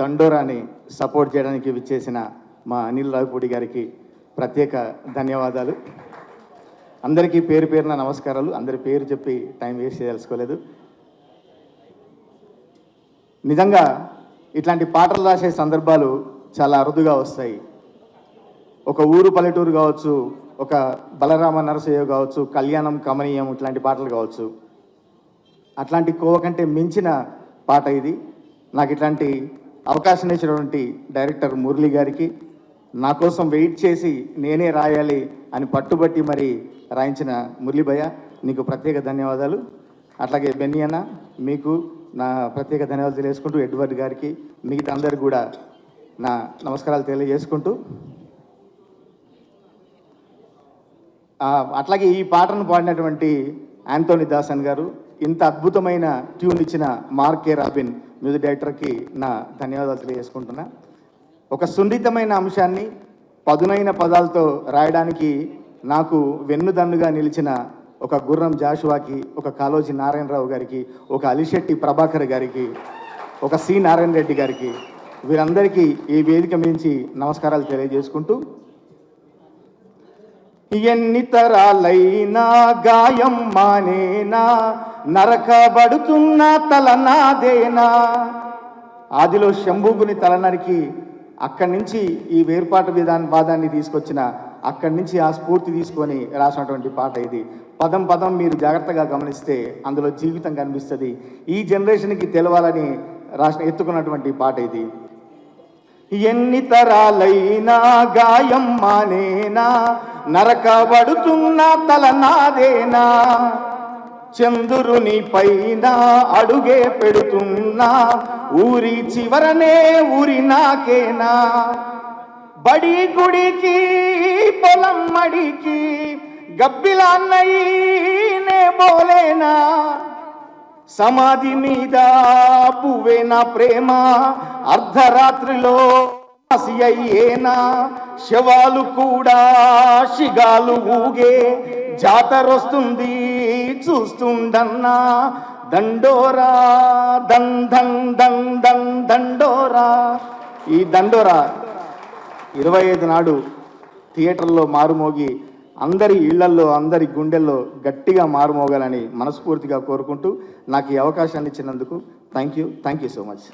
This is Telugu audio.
దండోరాని సపోర్ట్ చేయడానికి విచ్చేసిన మా అనిల్ రావిపూడి గారికి ప్రత్యేక ధన్యవాదాలు. అందరికీ పేరు పేరున నమస్కారాలు. అందరి పేరు చెప్పి టైం వేస్ట్ చేయదలుచుకోలేదు. నిజంగా ఇట్లాంటి పాటలు రాసే సందర్భాలు చాలా అరుదుగా వస్తాయి. ఒక ఊరు పల్లెటూరు కావచ్చు, ఒక బలరామ నరసయ్య కావచ్చు, కళ్యాణం కమనీయం ఇట్లాంటి పాటలు కావచ్చు. అట్లాంటి కోవ కంటే మించిన పాట ఇది. నాకు ఇట్లాంటి అవకాశం ఇచ్చినటువంటి డైరెక్టర్ మురళి గారికి, నా కోసం వెయిట్ చేసి నేనే రాయాలి అని పట్టుబట్టి మరి రాయించిన మురళి భయ్య, నీకు ప్రత్యేక ధన్యవాదాలు. అట్లాగే బెన్నీ అన్న, మీకు నా ప్రత్యేక ధన్యవాదాలు తెలియజేసుకుంటూ, ఎడ్వర్డ్ గారికి, మిగతా అందరికి కూడా నా నమస్కారాలు తెలియజేసుకుంటూ, అట్లాగే ఈ పాటను పాడినటువంటి యాంటోనీ దాసన్ గారు, ఇంత అద్భుతమైన ట్యూన్ ఇచ్చిన మార్క్ కే రాబిన్ మ్యూజిక్ డైరెక్టర్కి నా ధన్యవాదాలు తెలియజేసుకుంటున్నా. ఒక సున్నితమైన అంశాన్ని పదునైన పదాలతో రాయడానికి నాకు వెన్నుదన్నుగా నిలిచిన ఒక గుర్రం జాషువాకి, ఒక కాళోజీ నారాయణరావు గారికి, ఒక అలిశెట్టి ప్రభాకర్ గారికి, ఒక సి నారాయణ రెడ్డి గారికి, వీరందరికీ ఈ వేదిక మించి నమస్కారాలు తెలియజేసుకుంటూ, ఎన్ని తరాలైనా గాయం మానేనా, నరకబడుతున్న తల నాదేనా. ఆదిలో శంభుగుని తల నరికి అక్కడి నుంచి ఈ వేర్పాటు వాదాన్ని తీసుకొచ్చిన, అక్కడి నుంచి ఆ స్ఫూర్తి తీసుకొని రాసినటువంటి పాట ఇది. పదం పదం మీరు జాగ్రత్తగా గమనిస్తే అందులో జీవితం కనిపిస్తుంది. ఈ జనరేషన్కి తెలవాలని ఎత్తుకున్నటువంటి పాట ఇది. ఎన్ని తరాలైనా గాయం మానేనా, నరకబడుతున్న తల నాదేనా. చంద్రుని పైన అడుగే పెడుతున్నా, ఊరి చివరనే ఊరి నాకేనా. బడి గుడికి పొలం మడికి గబ్బిలాన్నయ్యనే బోలేనా. సమాధి మీద పువ్వేనా ప్రేమ, అర్ధరాత్రిలో అయ్యేనా. శవాలు కూడా శిగాలు ఊగే, జాతరొస్తుంది చూస్తుండన్నా. దండోరా దన్ దన్ దన్ దన్ దండోరా. ఈ దండోరా 25 నాడు థియేటర్లో మారుమోగి అందరి ఇళ్లల్లో, అందరి గుండెల్లో గట్టిగా మారుమోగాలని మనస్ఫూర్తిగా కోరుకుంటూ, నాకు ఈ అవకాశాన్ని ఇచ్చినందుకు థ్యాంక్ యూ సో మచ్.